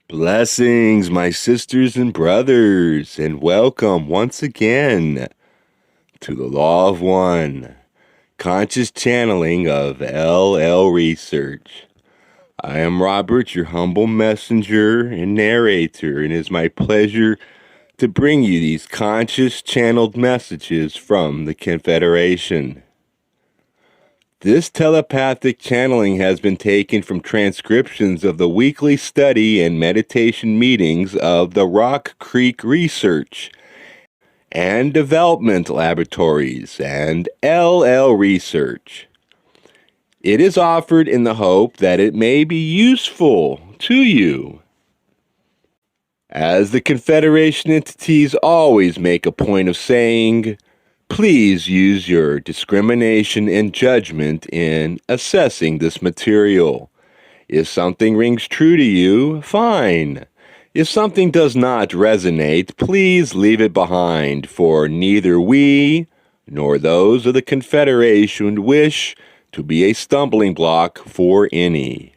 Blessings, my sisters and brothers, and welcome once again to the Law of One, conscious channeling of LL Research. I am Robert, your humble messenger and narrator, and it is my pleasure to bring you these conscious channeled messages from the Confederation. This telepathic channeling has been taken from transcriptions of the weekly study and meditation meetings of the Rock Creek Research and Development Laboratories and LL Research. It is offered in the hope that it may be useful to you. As the Confederation entities always make a point of saying, please use your discrimination and judgment in assessing this material. If something rings true to you, fine. If something does not resonate, please leave it behind, for neither we nor those of the Confederation wish to be a stumbling block for any.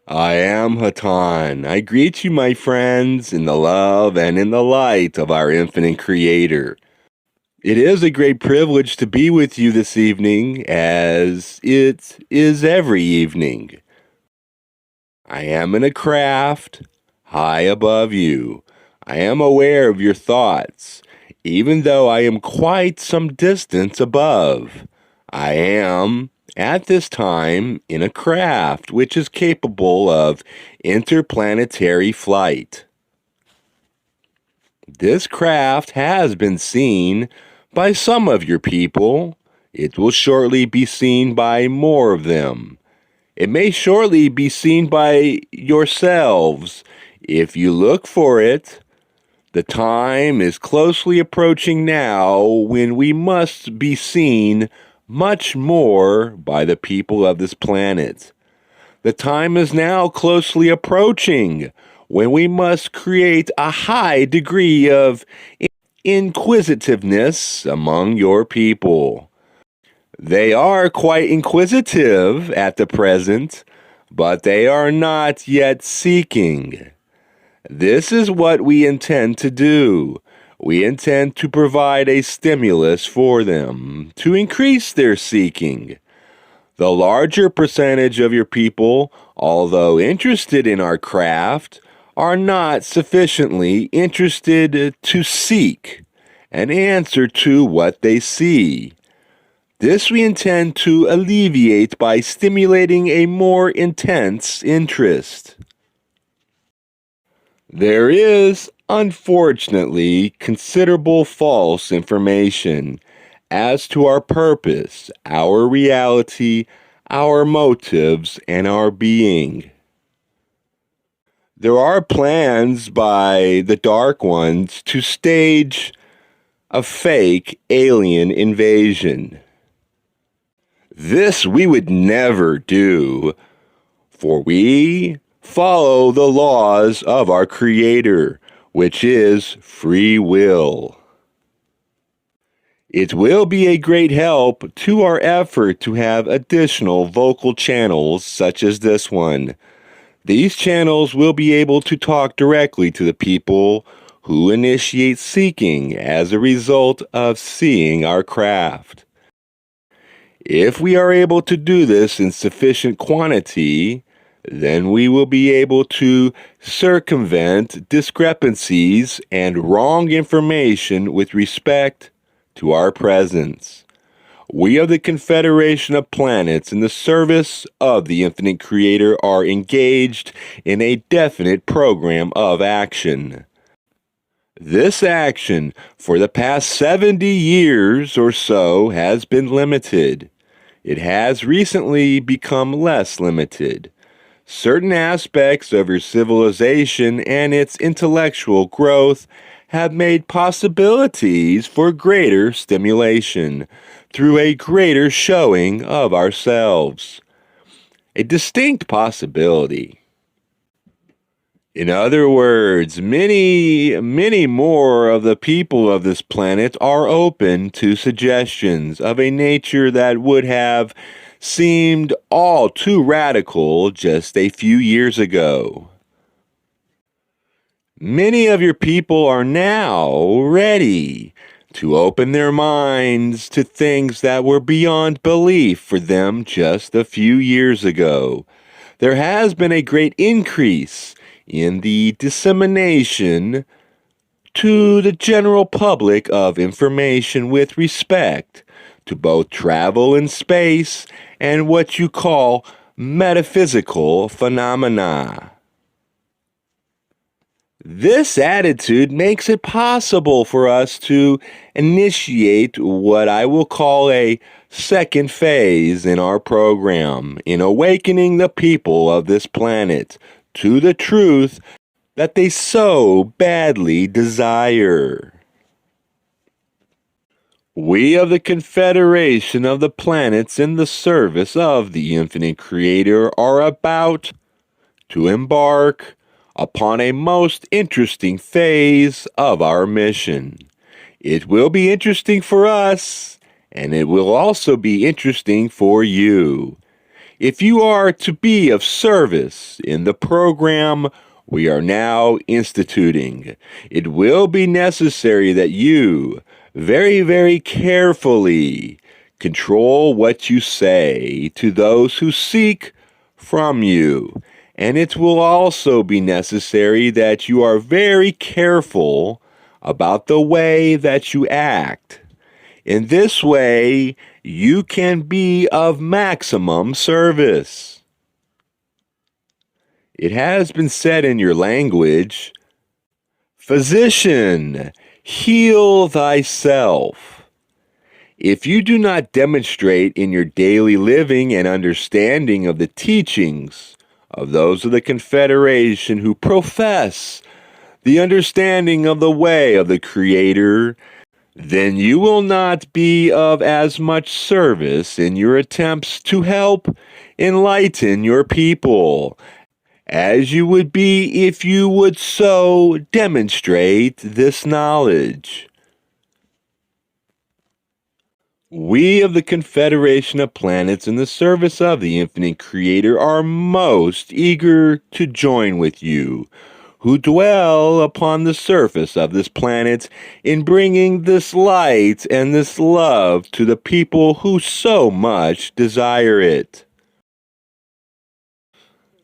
I am Hatonn. I greet you, my friends, in the love and in the light of our infinite Creator. It is a great privilege to be with you this evening, as it is every evening. I am in a craft high above you. I am aware of your thoughts, even though I am quite some distance above. I am at this time in a craft which is capable of interplanetary flight. This craft has been seen by some of your people. It will shortly be seen by more of them. It may shortly be seen by yourselves if you look for it. The time is closely approaching now when we must be seen much more by the people of this planet. The time is now closely approaching when we must create a high degree of inquisitiveness among your people. They are quite inquisitive at the present, but they are not yet seeking. This is what we intend to do. We intend to provide a stimulus for them to increase their seeking. The larger percentage of your people, although interested in our craft, are not sufficiently interested to seek an answer to what they see. This we intend to alleviate by stimulating a more intense interest. There is, unfortunately, considerable false information as to our purpose, our reality, our motives, and our being. There are plans by the Dark Ones to stage a fake alien invasion. This we would never do, for we follow the laws of our Creator, which is free will. It will be a great help to our effort to have additional vocal channels such as this one. These channels will be able to talk directly to the people who initiate seeking as a result of seeing our craft. If we are able to do this in sufficient quantity, then we will be able to circumvent discrepancies and wrong information with respect to our presence. We of the Confederation of Planets in the service of the Infinite Creator are engaged in a definite program of action. This action for the past 70 years or so has been limited. It has recently become less limited. Certain aspects of your civilization and its intellectual growth have made possibilities for greater stimulation through a greater showing of ourselves. A distinct possibility. In other words, many more of the people of this planet are open to suggestions of a nature that would have seemed all too radical just a few years ago. Many of your people are now ready to open their minds to things that were beyond belief for them just a few years ago. There has been a great increase in the dissemination to the general public of information with respect to both travel in space and what you call metaphysical phenomena. This attitude makes it possible for us to initiate what I will call a second phase in our program in awakening the people of this planet to the truth that they so badly desire. We of the Confederation of the Planets in the service of the Infinite Creator are about to embark upon a most interesting phase of our mission. It will be interesting for us, and it will also be interesting for you. If you are to be of service in the program we are now instituting, it will be necessary that you very, very carefully control what you say to those who seek from you. And it will also be necessary that you are very careful about the way that you act. In this way, you can be of maximum service. It has been said in your language, "Physician, heal thyself." If you do not demonstrate in your daily living and understanding of the teachings of those of the Confederation who profess the understanding of the way of the Creator, then you will not be of as much service in your attempts to help enlighten your people as you would be if you would so demonstrate this knowledge. We of the Confederation of Planets in the service of the Infinite Creator are most eager to join with you, who dwell upon the surface of this planet, in bringing this light and this love to the people who so much desire it.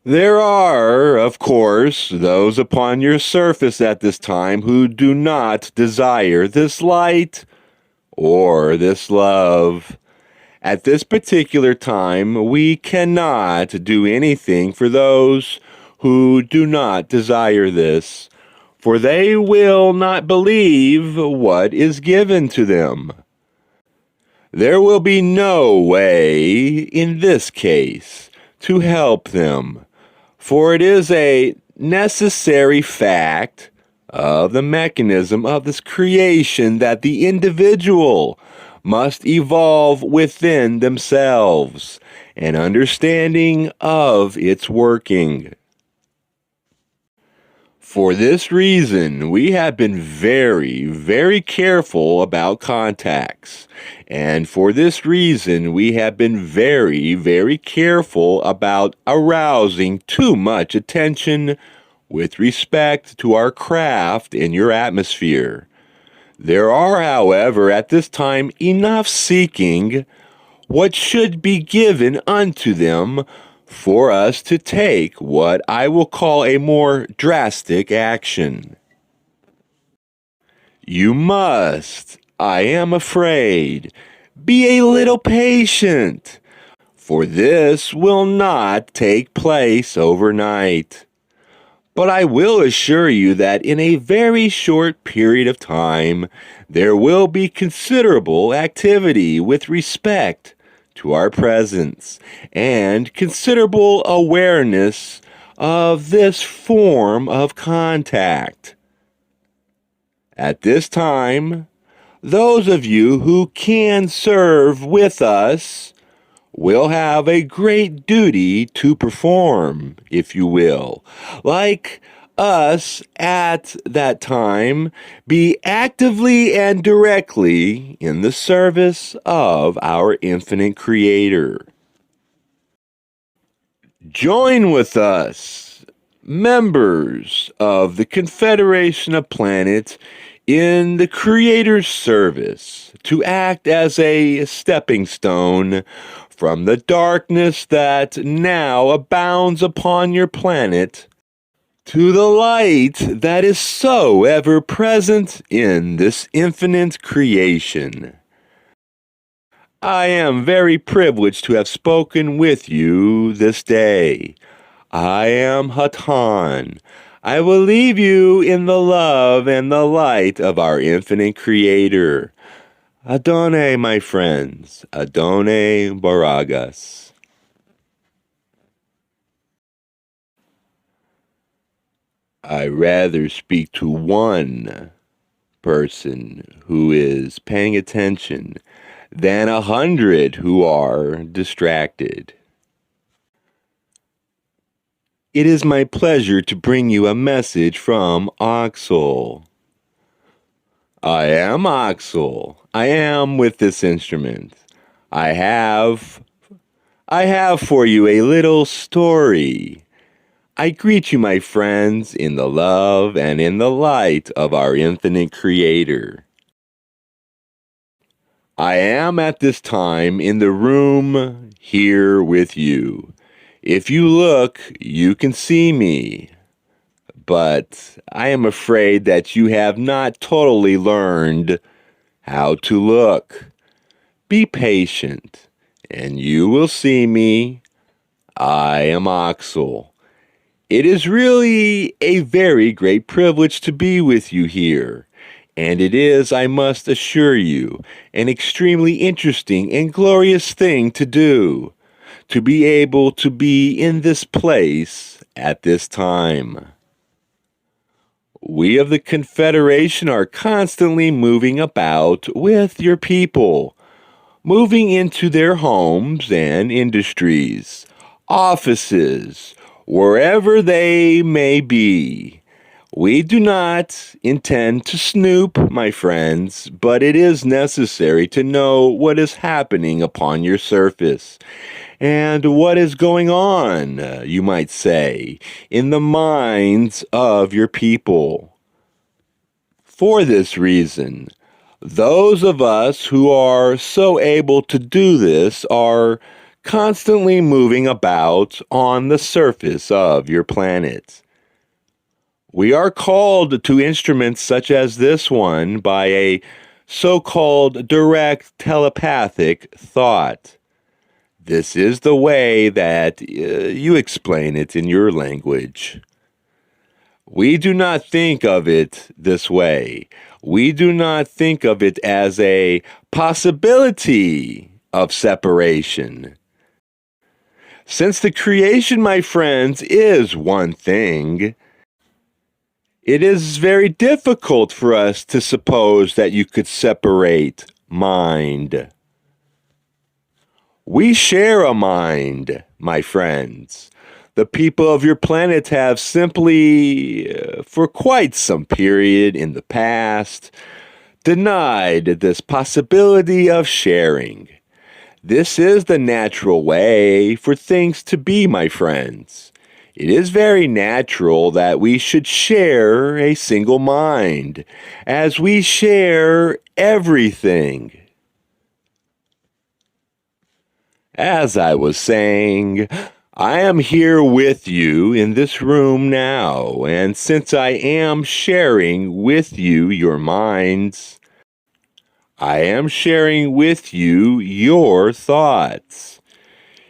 There are, of course, those upon your surface at this time who do not desire this light or this love. At this particular time, we cannot do anything for those who do not desire this, for they will not believe what is given to them. There will be no way, in this case, to help them, for it is a necessary fact of the mechanism of this creation that the individual must evolve within themselves an understanding of its working. For this reason, we have been very, very careful about contacts. And for this reason, we have been very, very careful about arousing too much attention with respect to our craft in your atmosphere. There are, however, at this time enough seeking what should be given unto them for us to take what I will call a more drastic action. You must, I am afraid, be a little patient, for this will not take place overnight. But I will assure you that in a very short period of time, there will be considerable activity with respect to our presence and considerable awareness of this form of contact. At this time, those of you who can serve with us will have a great duty to perform, if you will. Like us at that time, be actively and directly in the service of our infinite Creator. Join with us, members of the Confederation of Planets, in the Creator's service to act as a stepping stone from the darkness that now abounds upon your planet to the light that is so ever present in this infinite creation. I am very privileged to have spoken with you this day. I am Hatonn. I will leave you in the love and the light of our infinite Creator. Adone, my friends. Adone Baragas. I rather speak to one person who is paying attention than 100 who are distracted. It is my pleasure to bring you a message from Oxal. I am Oxal. I am with this instrument. I have for you a little story. I greet you, my friends, in the love and in the light of our infinite Creator. I am at this time in the room here with you. If you look, you can see me. But I am afraid that you have not totally learned how to look. Be patient, and you will see me. I am Oxal. It is really a very great privilege to be with you here. And it is, I must assure you, an extremely interesting and glorious thing to do, to be able to be in this place at this time. We of the Confederation are constantly moving about with your people, moving into their homes and industries, offices, wherever they may be. We do not intend to snoop, my friends, but it is necessary to know what is happening upon your surface and what is going on, you might say, in the minds of your people. For this reason, those of us who are so able to do this are constantly moving about on the surface of your planet. We are called to instruments such as this one by a so-called direct telepathic thought. This is the way that you explain it in your language. We do not think of it this way. We do not think of it as a possibility of separation. Since the creation, my friends, is one thing, it is very difficult for us to suppose that you could separate mind. We share a mind, my friends. The people of your planet have simply, for quite some period in the past, denied this possibility of sharing. This is the natural way for things to be, my friends. It is very natural that we should share a single mind, as we share everything. As I was saying, I am here with you in this room now, and since I am sharing with you your minds, I am sharing with you your thoughts.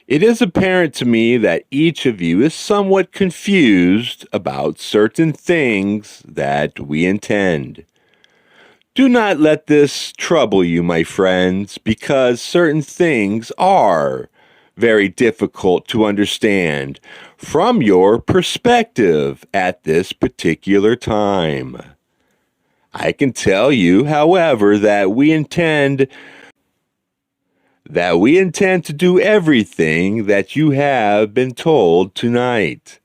It is apparent to me that each of you is somewhat confused about certain things that we intend. Do not let this trouble you, my friends, because certain things are very difficult to understand from your perspective at this particular time. I can tell you, however, that we intend to do everything that you have been told tonight.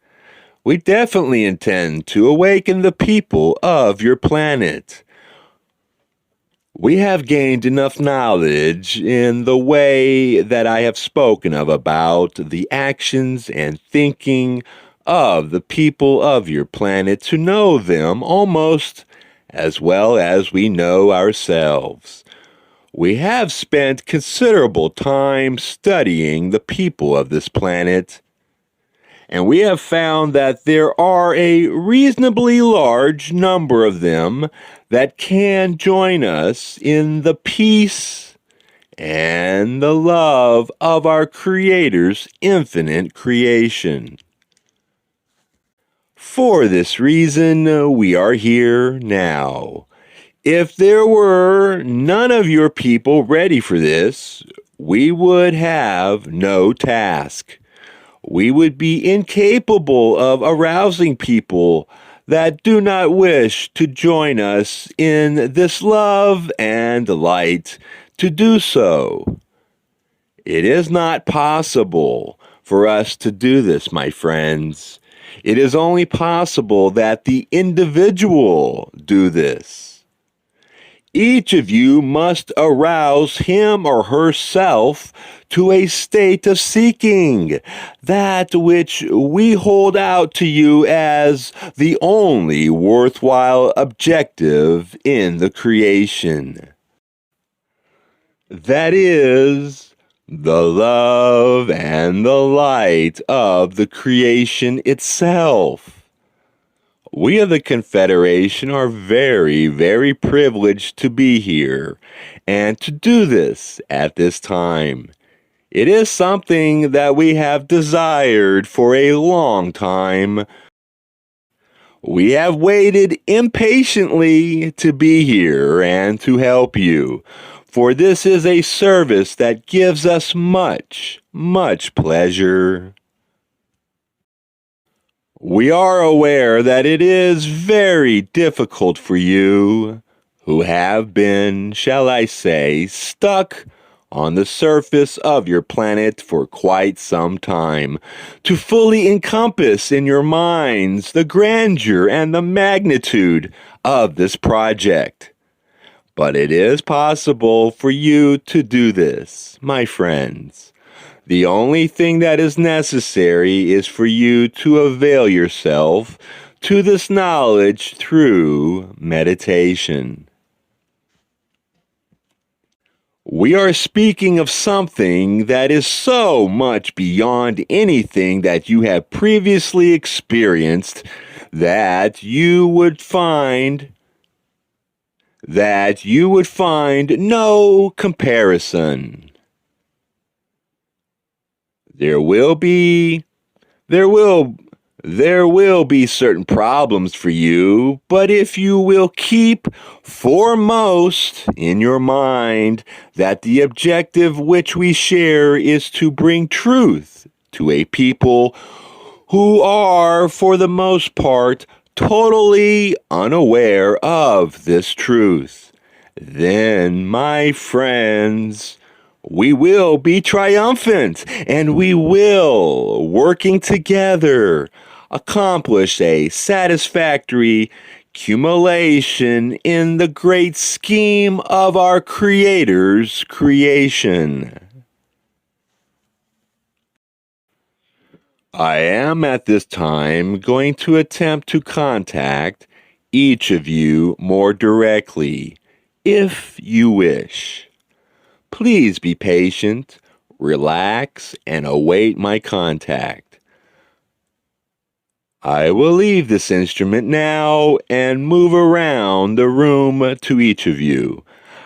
We definitely intend to awaken the people of your planet. We have gained enough knowledge in the way that I have spoken of about the actions and thinking of the people of your planet to know them almost as well as we know ourselves. We have spent considerable time studying the people of this planet, and we have found that there are a reasonably large number of them that can join us in the peace and the love of our Creator's infinite creation. For this reason, we are here now. If there were none of your people ready for this, we would have no task. We would be incapable of arousing people that do not wish to join us in this love and light to do so. It is not possible for us to do this, my friends. It is only possible that the individual do this. Each of you must arouse him or herself to a state of seeking that which we hold out to you as the only worthwhile objective in the creation. That is, the love and the light of the creation itself. We of the Confederation are very, very privileged to be here and to do this at this time. It is something that we have desired for a long time. We have waited impatiently to be here and to help you, for this is a service that gives us much, much pleasure. We are aware that it is very difficult for you, who have been, shall I say, stuck on the surface of your planet for quite some time, to fully encompass in your minds the grandeur and the magnitude of this project. But it is possible for you to do this, my friends. The only thing that is necessary is for you to avail yourself to this knowledge through meditation. We are speaking of something that is so much beyond anything that you have previously experienced that you would find no comparison. There will be certain problems for you, but if you will keep foremost in your mind that the objective which we share is to bring truth to a people who are, for the most part, totally unaware of this truth, then, my friends, we will be triumphant, and we will, working together, accomplish a satisfactory accumulation in the great scheme of our Creator's creation. I am at this time going to attempt to contact each of you more directly, if you wish. Please be patient, relax, and await my contact. I will leave this instrument now and move around the room to each of you.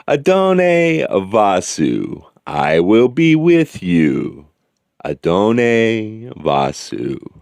Adone Vasu, I will be with you. Adone Vasu.